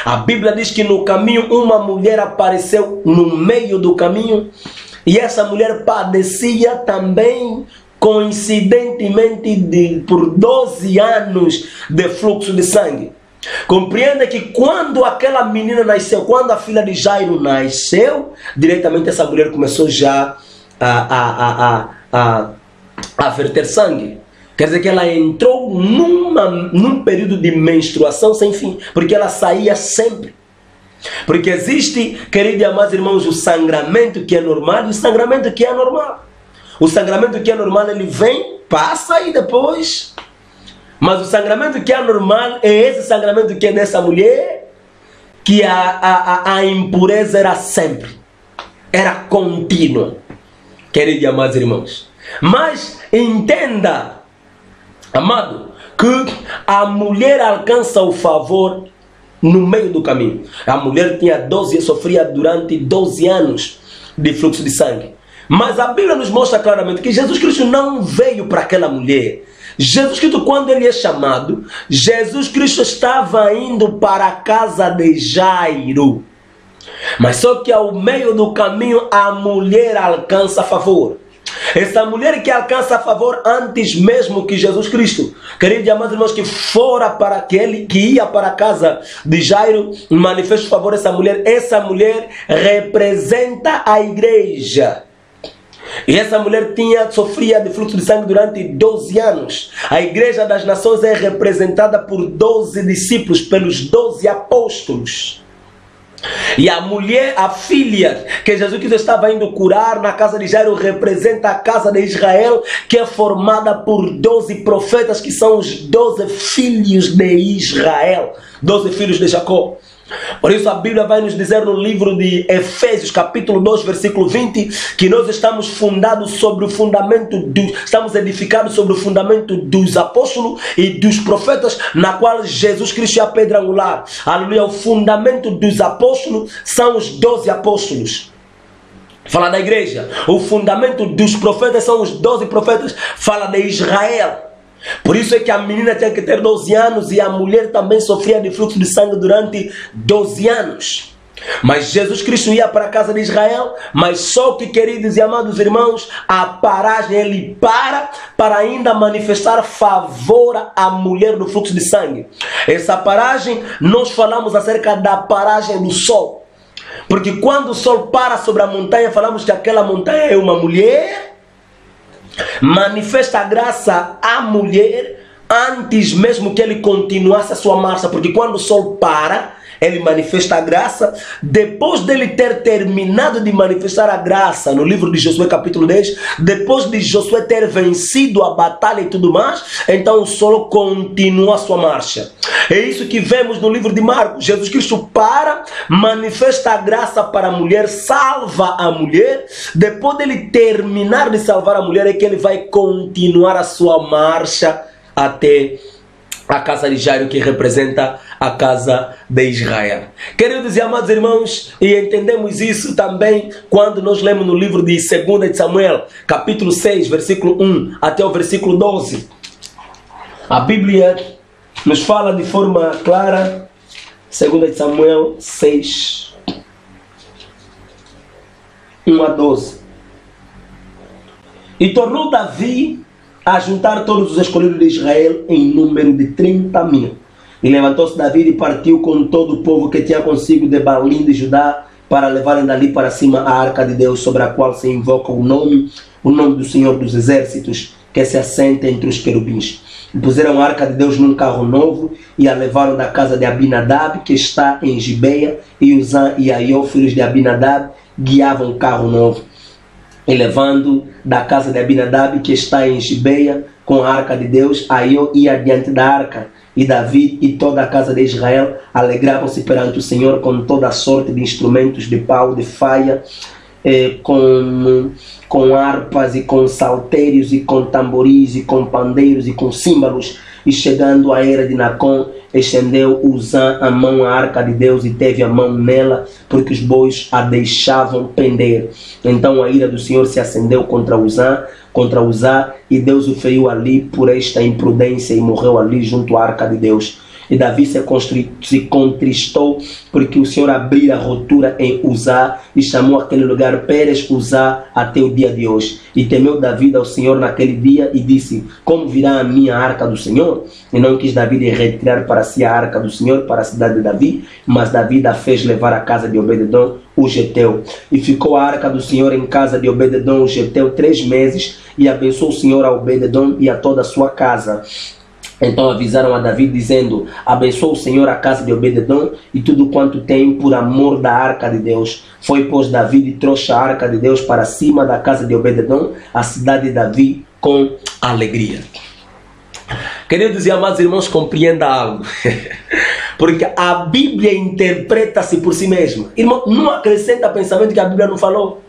a Bíblia diz que no caminho uma mulher apareceu no meio do caminho. E essa mulher padecia também, coincidentemente, por 12 anos de fluxo de sangue. Compreenda que quando aquela menina nasceu, quando a filha de Jairo nasceu, diretamente essa mulher começou já a verter sangue. Quer dizer que ela entrou num período de menstruação sem fim, porque ela saía sempre. Porque existe, queridos e amados irmãos, o sangramento que é normal e o sangramento que é anormal. O sangramento que é normal, ele vem, passa e depois... Mas o sangramento que é anormal é esse sangramento que é dessa mulher, que a impureza era sempre, era contínua, queridos e amados irmãos. Mas entenda, amado, que a mulher alcança o favor no meio do caminho. A mulher tinha 12, sofria durante 12 anos de fluxo de sangue. Mas a Bíblia nos mostra claramente que Jesus Cristo não veio para aquela mulher. Jesus Cristo, quando ele é chamado, Jesus Cristo estava indo para a casa de Jairo. Mas só que ao meio do caminho a mulher alcança favor. Essa mulher que alcança favor antes mesmo que Jesus Cristo, queridos e amados irmãos, que fora para que ia para a casa de Jairo, manifesta favor. Essa mulher representa a igreja. E essa mulher sofria de fluxo de sangue durante 12 anos. A igreja das nações é representada por 12 discípulos, pelos 12 apóstolos. E a mulher, a filha que Jesus Cristo estava indo curar na casa de Jairo, representa a casa de Israel, que é formada por 12 profetas, que são os 12 filhos de Israel, 12 filhos de Jacó. Por isso a Bíblia vai nos dizer no livro de Efésios, capítulo 2, versículo 20, que nós estamos fundados sobre o fundamento estamos edificados sobre o fundamento dos apóstolos e dos profetas, na qual Jesus Cristo é a pedra angular. Aleluia. O fundamento dos apóstolos são os 12 apóstolos. Fala da igreja. O fundamento dos profetas são os 12 profetas. Fala de Israel. Por isso é que a menina tinha que ter 12 anos e a mulher também sofria de fluxo de sangue durante 12 anos. Mas Jesus Cristo ia para a casa de Israel, mas só que, queridos e amados irmãos, a paragem, ele para ainda manifestar favor à mulher do fluxo de sangue. Essa paragem, nós falamos acerca da paragem do sol. Porque quando o sol para sobre a montanha, falamos que aquela montanha é uma mulher. Manifesta a graça à mulher antes mesmo que ele continuasse a sua marcha, porque quando o sol para, ele manifesta a graça. Depois dele ter terminado de manifestar a graça, no livro de Josué capítulo 10, depois de Josué ter vencido a batalha e tudo mais, então o sol continua a sua marcha. É isso que vemos no livro de Marcos. Jesus Cristo manifesta a graça para a mulher, salva a mulher. Depois dele terminar de salvar a mulher, é que ele vai continuar a sua marcha até a casa de Jairo, que representa a casa de Israel. Queridos e amados irmãos, e entendemos isso também quando nós lemos no livro de 2 de Samuel, capítulo 6, versículo 1 até o versículo 12. A Bíblia nos fala de forma clara, 2 de Samuel 6, 1 a 12. E tornou Davi a juntar todos os escolhidos de Israel em número de 30.000. E levantou-se Davi e partiu com todo o povo que tinha consigo de Balim de Judá, para levarem dali para cima a arca de Deus, sobre a qual se invoca o nome do Senhor dos Exércitos. que se assenta entre os querubins. E puseram a arca de Deus num carro novo e a levaram da casa de Abinadab, que está em Gibeia, e Uzã e Aiô, filhos de Abinadab, guiavam o carro novo. E levando da casa de Abinadab, que está em Gibeia, com a arca de Deus, Aiô ia diante da arca. E Davi e toda a casa de Israel alegravam-se perante o Senhor com toda a sorte de instrumentos de pau, de faia, com harpas e com saltérios e com tamboris e com pandeiros e com símbolos. E chegando à era de Nacon, estendeu Uzã a mão à arca de Deus e teve a mão nela, porque os bois a deixavam pender. Então a ira do Senhor se acendeu contra Uzá, e Deus o feriu ali por esta imprudência e morreu ali junto à arca de Deus. E Davi se contristou porque o Senhor abriu a rotura em Uzá e chamou aquele lugar Pérez Uzá até o dia de hoje. E temeu Davi ao Senhor naquele dia e disse: como virá a minha arca do Senhor? E não quis Davi retirar para si a arca do Senhor para a cidade de Davi, mas Davi a fez levar à casa de Obed-edom, o geteu. E ficou a arca do Senhor em casa de Obed-edom, o geteu, 3 meses, e abençoou o Senhor a Obed-edom e a toda a sua casa. Então avisaram a Davi, dizendo: abençoa o Senhor a casa de Obed-edom e tudo quanto tem, por amor da arca de Deus. Foi, pois, Davi e trouxe a arca de Deus para cima da casa de Obed-edom, a cidade de Davi, com alegria. Queridos e amados irmãos, compreenda algo. Porque a Bíblia interpreta-se por si mesma. Irmão, não acrescenta pensamento que a Bíblia não falou.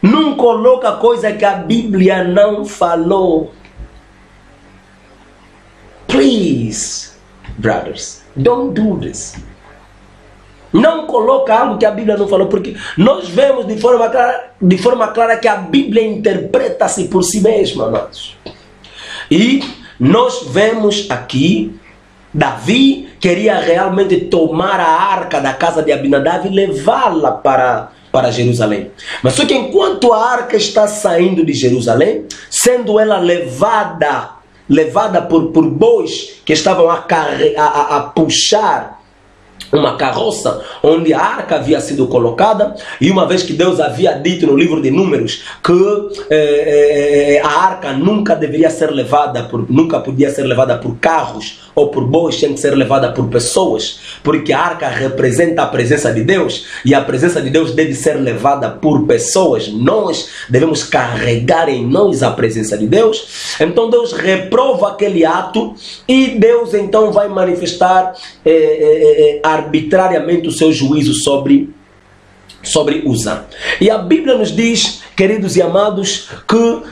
Não coloca coisa que a Bíblia não falou. Please, brothers, don't do this. Não coloca algo que a Bíblia não falou, porque nós vemos de forma clara que a Bíblia interpreta-se por si mesma, amados. E nós vemos aqui, Davi queria realmente tomar a arca da casa de Abinadab e levá-la para Jerusalém. Mas só que enquanto a arca está saindo de Jerusalém, sendo ela levada por bois que estavam a puxar uma carroça onde a arca havia sido colocada, e uma vez que Deus havia dito no livro de Números que a arca nunca podia ser levada por carros ou por bois, tinha que ser levada por pessoas, porque a arca representa a presença de Deus, e a presença de Deus deve ser levada por pessoas. Nós devemos carregar em nós a presença de Deus. Então Deus reprova aquele ato, e Deus então vai manifestar arbitrariamente o seu juízo sobre Uzã. E a Bíblia nos diz, queridos e amados, que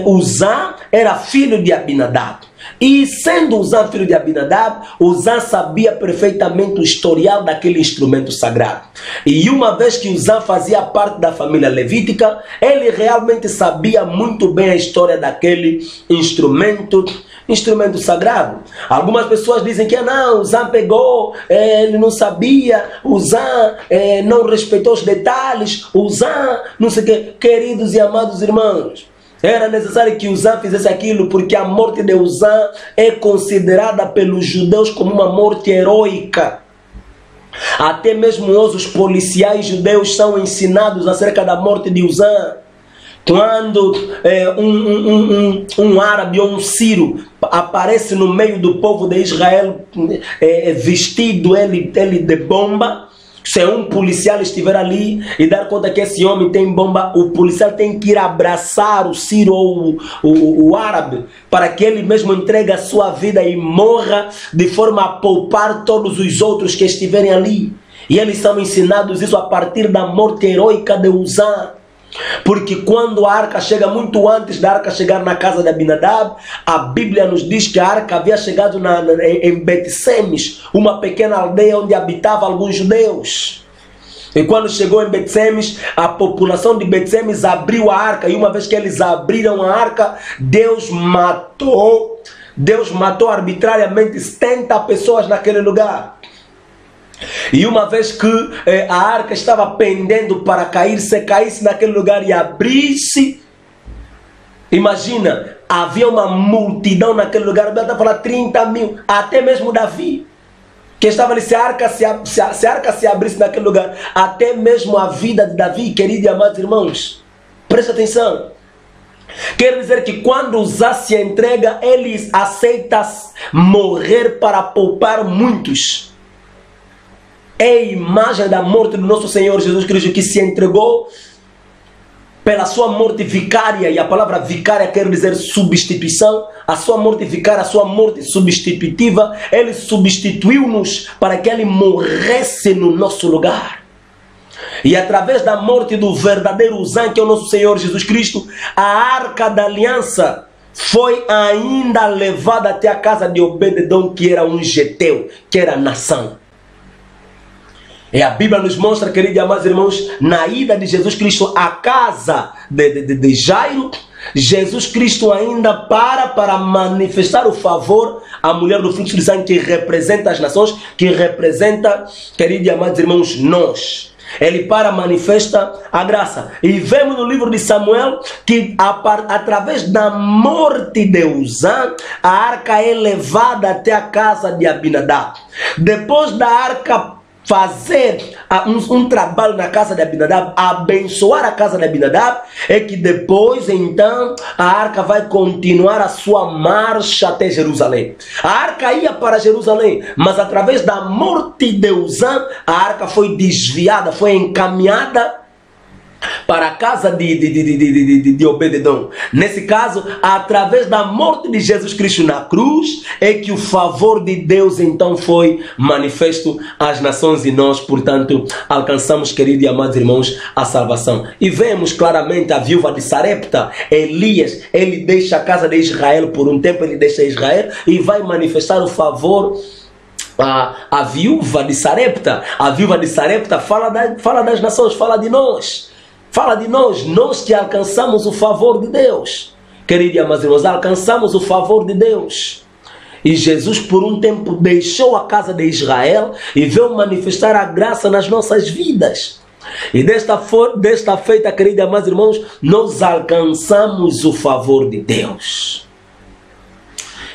Uzã era filho de Abinadab. E sendo Uzã filho de Abinadab, Uzã sabia perfeitamente o historial daquele instrumento sagrado. E uma vez que Uzã fazia parte da família levítica, ele realmente sabia muito bem a história daquele instrumento sagrado. Algumas pessoas dizem que não, Uzã pegou, ele não sabia, Uzã não respeitou os detalhes, Uzã não sei o que. Queridos e amados irmãos, era necessário que Uzã fizesse aquilo, porque a morte de Uzã é considerada pelos judeus como uma morte heróica. Até mesmo hoje os policiais judeus são ensinados acerca da morte de Uzã. Quando um árabe ou um sírio aparece no meio do povo de Israel vestido ele de bomba, se um policial estiver ali e dar conta que esse homem tem bomba, o policial tem que ir abraçar o sírio ou o árabe, para que ele mesmo entregue a sua vida e morra, de forma a poupar todos os outros que estiverem ali. E eles são ensinados isso a partir da morte heróica de Uzã. Porque quando a arca chega, muito antes da arca chegar na casa de Abinadab, a Bíblia nos diz que a arca havia chegado em Bet-Semes, uma pequena aldeia onde habitavam alguns judeus. E quando chegou em Bet-Semes, a população de Bet-Semes abriu a arca, e uma vez que eles abriram a arca, Deus matou arbitrariamente 70 pessoas naquele lugar. E uma vez que a arca estava pendendo para cair, se caísse naquele lugar e abrisse, imagina, havia uma multidão naquele lugar, está falando 30 mil, até mesmo Davi, que estava ali, se a arca se abrisse naquele lugar, até mesmo a vida de Davi, queridos e amados irmãos, presta atenção. Quer dizer que quando Zá se entrega, ele aceita morrer para poupar muitos. É a imagem da morte do nosso Senhor Jesus Cristo, que se entregou pela sua morte vicária, e a palavra vicária quer dizer substituição. A sua morte vicária, a sua morte substitutiva, ele substituiu-nos para que ele morresse no nosso lugar. E através da morte do verdadeiro Zã, que é o nosso Senhor Jesus Cristo, a arca da aliança foi ainda levada até a casa de Obed-edom, que era um geteu, que era a nação. E a Bíblia nos mostra, queridos e amados irmãos, na ida de Jesus Cristo à casa de Jairo, Jesus Cristo ainda para manifestar o favor à mulher do fluxo de sangue, que representa as nações, que representa, queridos e amados irmãos, nós. Ele manifesta a graça. E vemos no livro de Samuel que através da morte de Uzã, a arca é levada até a casa de Abinadab. Depois da arca fazer um trabalho na casa de Abinadab, abençoar a casa de Abinadab, é que depois então a arca vai continuar a sua marcha até Jerusalém. A arca ia para Jerusalém, mas através da morte de Uzã, a arca foi desviada, foi encaminhada para a casa de Obed-edom. Nesse caso, através da morte de Jesus Cristo na cruz, é que o favor de Deus então foi manifesto às nações, e nós, portanto, alcançamos, queridos e amados irmãos, a salvação. E vemos claramente a viúva de Sarepta. Elias, ele deixa a casa de Israel por um tempo, ele deixa Israel e vai manifestar o favor. A viúva de Sarepta. A viúva de Sarepta fala das nações, fala de nós. Fala de nós que alcançamos o favor de Deus. Queridos e amados irmãos, alcançamos o favor de Deus. E Jesus por um tempo deixou a casa de Israel e veio manifestar a graça nas nossas vidas. E desta feita, queridos e amados irmãos, nós alcançamos o favor de Deus.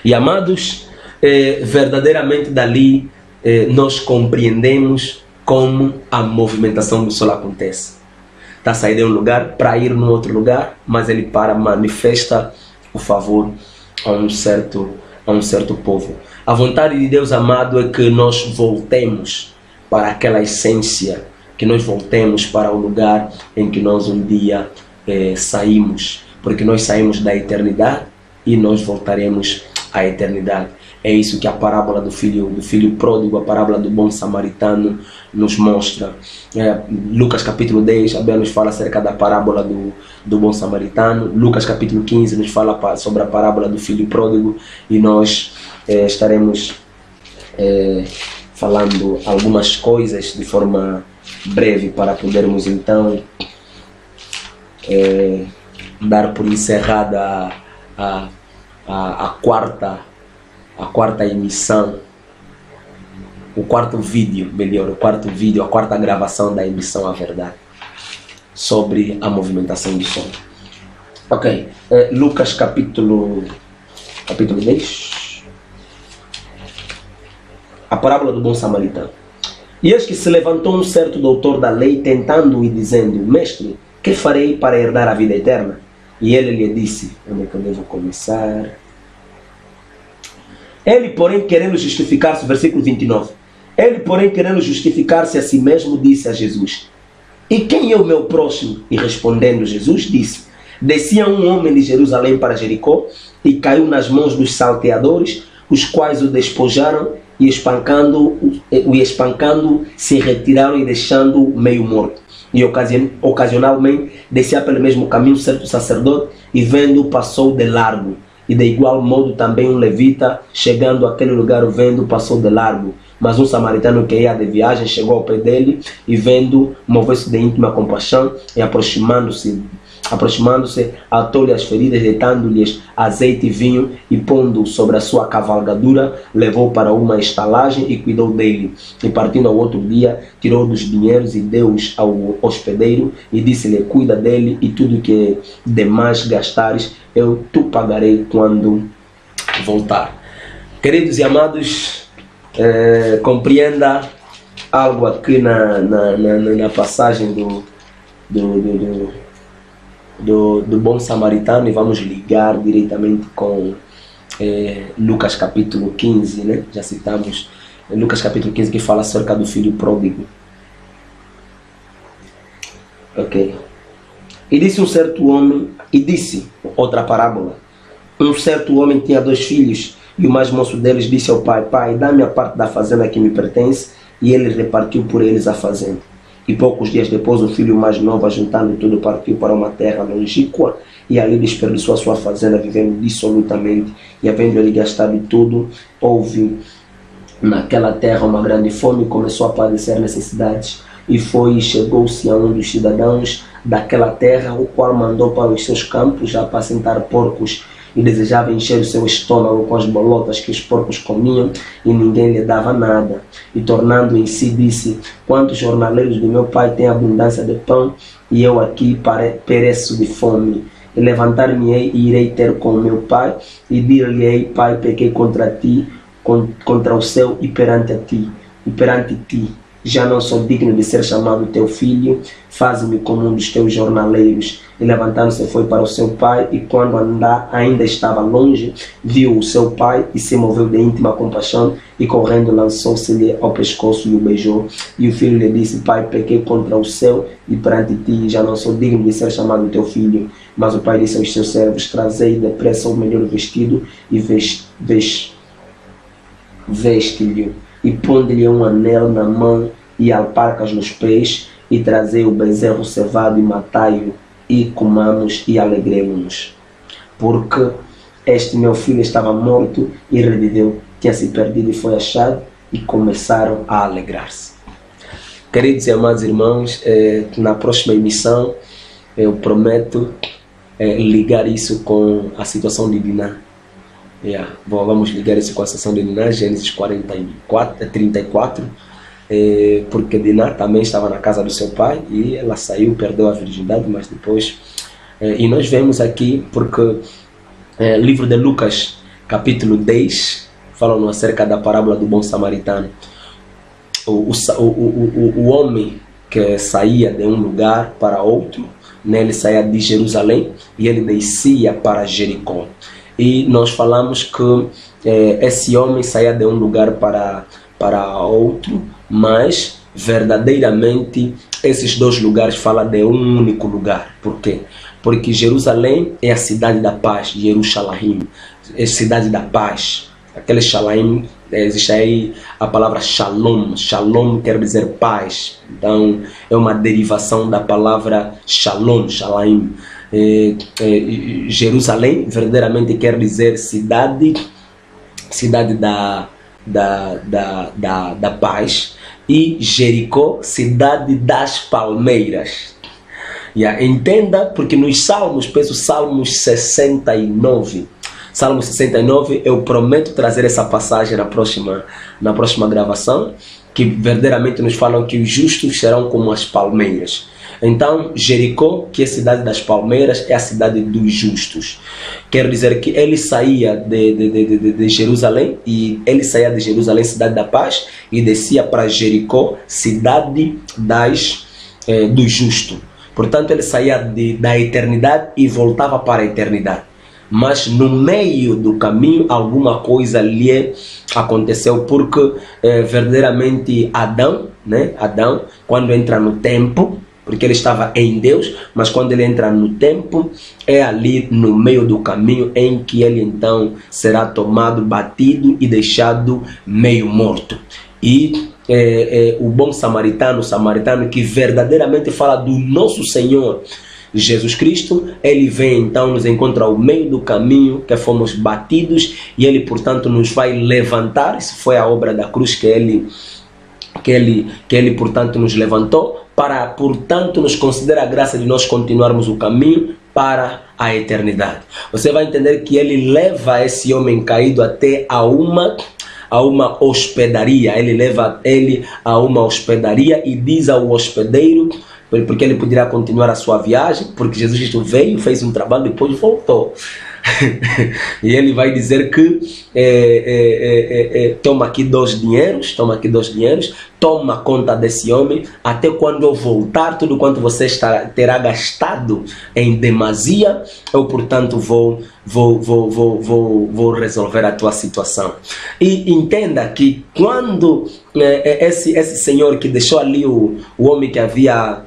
E amados, verdadeiramente dali nós compreendemos como a movimentação do sol acontece. Está a sair de um lugar para ir num outro lugar, mas ele manifesta o favor a um certo povo. A vontade de Deus, amado, é que nós voltemos para aquela essência, que nós voltemos para o lugar em que nós um dia saímos, porque nós saímos da eternidade e nós voltaremos à eternidade. É isso que a parábola do filho pródigo, a parábola do bom samaritano nos mostra. Lucas capítulo 10, a Bíblia nos fala acerca da parábola do bom samaritano. Lucas capítulo 15 nos fala sobre a parábola do filho pródigo. E nós estaremos falando algumas coisas de forma breve para podermos então dar por encerrada a quarta emissão, o quarto vídeo, a quarta gravação da emissão A Verdade, sobre a movimentação do som. Ok, Lucas capítulo 10, a parábola do bom samaritano. E eis que se levantou um certo doutor da lei, tentando-o e dizendo: Mestre, que farei para herdar a vida eterna? E ele lhe disse, onde é que eu devo começar? Ele, porém, querendo justificar-se, versículo 29. Ele, porém, querendo justificar-se a si mesmo, disse a Jesus: E quem é o meu próximo? E respondendo Jesus, disse: Descia um homem de Jerusalém para Jericó, e caiu nas mãos dos salteadores, os quais o despojaram, e espancando, se retiraram e deixando meio morto. E ocasionalmente descia pelo mesmo caminho certo sacerdote, e vendo, passou de largo. E de igual modo também um levita, chegando àquele lugar, vendo, passou de largo. Mas um samaritano que ia de viagem chegou ao pé dele, e vendo, moveu-se de íntima compaixão, e aproximando-se, atou-lhe as feridas, deitando-lhes azeite e vinho, e pondo sobre a sua cavalgadura, levou para uma estalagem e cuidou dele. E partindo ao outro dia, tirou dos dinheiros e deu-os ao hospedeiro, e disse-lhe: Cuida dele, e tudo que demais gastares, eu te pagarei quando voltar. Queridos e amados, compreenda algo aqui na passagem do bom samaritano e vamos ligar diretamente com Lucas capítulo 15, né? Já citamos Lucas capítulo 15 que fala acerca do filho pródigo. Ok. E disse um certo homem, e disse outra parábola: um certo homem tinha 2 filhos, e o mais moço deles disse ao pai: pai, dá-me a parte da fazenda que me pertence. E ele repartiu por eles a fazenda. E poucos dias depois, o filho mais novo, juntando tudo, partiu para uma terra longínqua, e ali desperdiçou a sua fazenda, vivendo dissolutamente. E havendo ele gastado tudo, houve naquela terra uma grande fome, e começou a padecer necessidades. E foi e chegou-se a um dos cidadãos daquela terra, o qual mandou para os seus campos a apacentar porcos, e desejava encher o seu estômago com as bolotas que os porcos comiam, e ninguém lhe dava nada. E tornando em si, disse: quantos jornaleiros do meu pai têm abundância de pão, e eu aqui pereço de fome. E levantar-me-ei e irei ter com meu pai, e dir-lhe-ei: pai, pequei contra ti, contra o céu e perante ti. Já não sou digno de ser chamado teu filho, faze-me como um dos teus jornaleiros. E levantando-se foi para o seu pai, e quando ainda estava longe, viu o seu pai e se moveu de íntima compaixão, e correndo lançou-se-lhe ao pescoço e o beijou. E o filho lhe disse: pai, pequei contra o céu e perante ti, já não sou digno de ser chamado teu filho. Mas o pai disse aos seus servos: trazei depressa o melhor vestido e veste-lhe, e ponde-lhe um anel na mão e alparcas nos pés, e trazei o bezerro cevado e matai-o, e comamos e alegremos-nos. Porque este meu filho estava morto e reviveu, tinha se perdido e foi achado, e começaram a alegrar-se. Queridos e amados irmãos, na próxima emissão eu prometo ligar isso com a situação de Diná. Vamos ligar isso com a situação de Diná, Gênesis 34, porque Diná também estava na casa do seu pai e ela saiu, perdeu a virgindade, mas depois... e nós vemos aqui, porque livro de Lucas, capítulo 10, falando acerca da parábola do bom samaritano. O homem que saía de um lugar para outro, né, ele saía de Jerusalém e ele descia para Jericó. E nós falamos que esse homem saía de um lugar para outro, mas verdadeiramente esses 2 lugares falam de um único lugar. Por quê? Porque Jerusalém é a cidade da paz, Jerusalém, é a cidade da paz. Aquele Shalom, existe aí a palavra Shalom. Shalom quer dizer paz. Então é uma derivação da palavra Shalom, Shalom. Jerusalém verdadeiramente quer dizer cidade da paz, e Jericó, cidade das palmeiras. Entenda, porque nos Salmos, penso Salmos 69, Salmo 69, eu prometo trazer essa passagem na próxima gravação, que verdadeiramente nos falam que os justos serão como as palmeiras. Então, Jericó, que é a cidade das palmeiras, é a cidade dos justos. Quer dizer que ele saía de Jerusalém, e ele saía de Jerusalém, cidade da paz, e descia para Jericó, cidade do justo. Portanto, ele saía da eternidade e voltava para a eternidade. Mas no meio do caminho alguma coisa lhe aconteceu, porque verdadeiramente Adão, quando entra no tempo, porque ele estava em Deus, mas quando ele entra no tempo, é ali no meio do caminho em que ele então será tomado, batido e deixado meio morto. E o bom samaritano, o samaritano que verdadeiramente fala do nosso Senhor Jesus Cristo, ele vem então, nos encontra ao meio do caminho, que fomos batidos, e ele portanto nos vai levantar. Isso foi a obra da cruz que ele portanto nos levantou, para portanto nos conceder a graça de nós continuarmos o caminho para a eternidade. Você vai entender que ele leva esse homem caído até a uma hospedaria. Ele leva ele a uma hospedaria e diz ao hospedeiro, porque ele poderá continuar a sua viagem, porque Jesus Cristo veio, fez um trabalho, depois voltou. E ele vai dizer que toma aqui 2 dinheiros, toma conta desse homem, até quando eu voltar, tudo quanto você terá gastado em demasia, eu portanto vou resolver a tua situação. E entenda que quando esse senhor que deixou ali o homem que havia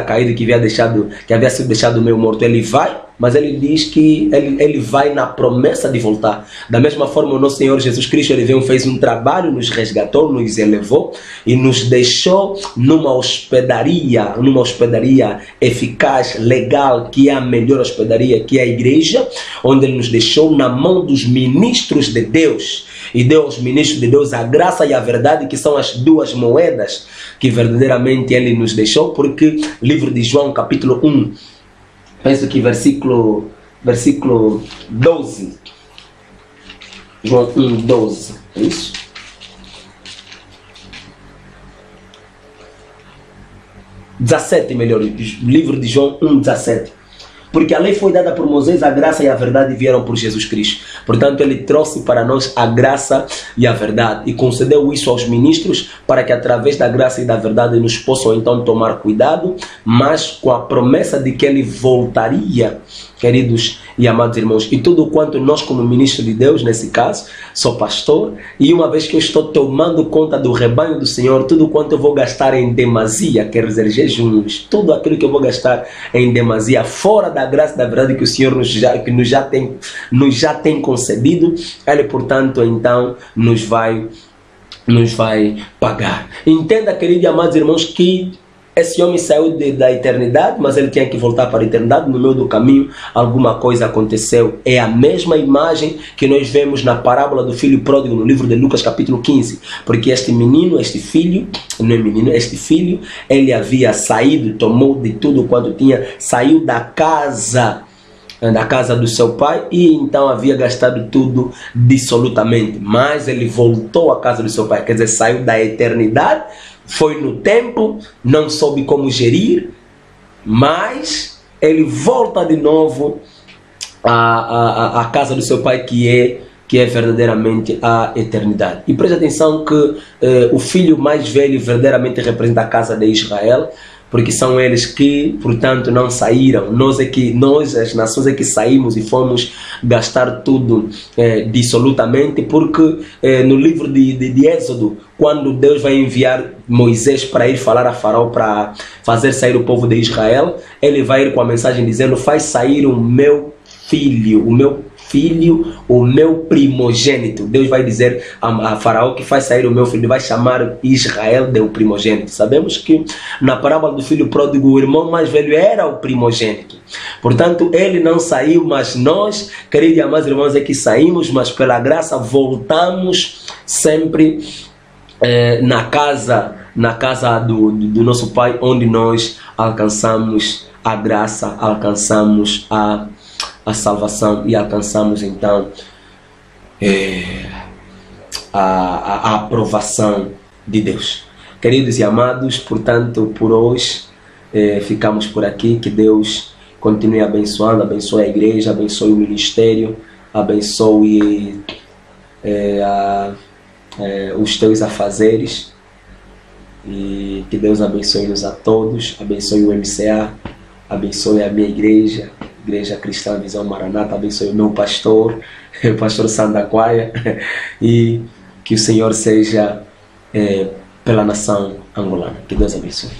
caído, que havia sido deixado meio morto, ele vai, mas ele diz que ele vai na promessa de voltar. Da mesma forma, o nosso Senhor Jesus Cristo, ele veio, fez um trabalho, nos resgatou, nos elevou e nos deixou numa hospedaria eficaz, legal, que é a melhor hospedaria, que é a igreja, onde ele nos deixou na mão dos ministros de Deus. E deu aos ministros de Deus a graça e a verdade, que são as 2 moedas que verdadeiramente ele nos deixou, porque livro de João, capítulo 1, penso que versículo 12. João 1, 12. É isso? Melhor. Livro de João 1, 17. Porque a lei foi dada por Moisés, a graça e a verdade vieram por Jesus Cristo. Portanto, ele trouxe para nós a graça e a verdade e concedeu isso aos ministros para que através da graça e da verdade nos possam então tomar cuidado, mas com a promessa de que ele voltaria, queridos e amados irmãos. E tudo quanto nós, como ministro de Deus, nesse caso, sou pastor, e uma vez que eu estou tomando conta do rebanho do Senhor, tudo quanto eu vou gastar em demasia, quer dizer, jejuns, tudo aquilo que eu vou gastar em demasia, fora da graça e da verdade que o Senhor nos já tem concedido, ele, portanto, então, nos vai pagar. Entenda, queridos e amados irmãos, que esse homem saiu da eternidade, mas ele tinha que voltar para a eternidade. No meio do caminho, alguma coisa aconteceu. É a mesma imagem que nós vemos na parábola do filho pródigo, no livro de Lucas, capítulo 15. Porque este filho, ele havia saído, tomou de tudo quanto tinha, saiu da casa do seu pai, e então havia gastado tudo dissolutamente. Mas ele voltou à casa do seu pai, quer dizer, saiu da eternidade, foi no tempo, não soube como gerir, mas ele volta de novo à casa do seu pai, que é verdadeiramente a eternidade. E preste atenção que o filho mais velho verdadeiramente representa a casa de Israel, porque são eles que, portanto, não saíram. Nós, as nações, é que saímos e fomos gastar tudo dissolutamente, porque no livro de Êxodo, quando Deus vai enviar Moisés para ir falar a Faraó para fazer sair o povo de Israel, ele vai ir com a mensagem dizendo: faz sair o meu filho, o meu primogênito. Deus vai dizer a Faraó que faz sair o meu filho, vai chamar Israel de o primogênito. Sabemos que na parábola do filho pródigo, o irmão mais velho era o primogênito. Portanto, ele não saiu, mas nós, queridos e amados irmãos, é que saímos, mas pela graça voltamos sempre na casa do nosso Pai, onde nós alcançamos a graça, alcançamos a salvação e alcançamos então a aprovação de Deus. Queridos e amados, portanto, por hoje ficamos por aqui. Que Deus continue abençoando, abençoe a igreja, abençoe o ministério, abençoe os teus afazeres, e que Deus abençoe-nos a todos, abençoe o MCA, abençoe a minha igreja Cristã Visão Maranata, abençoe o meu pastor, o pastor Sandaquaia, e que o Senhor seja pela nação angolana. Que Deus abençoe.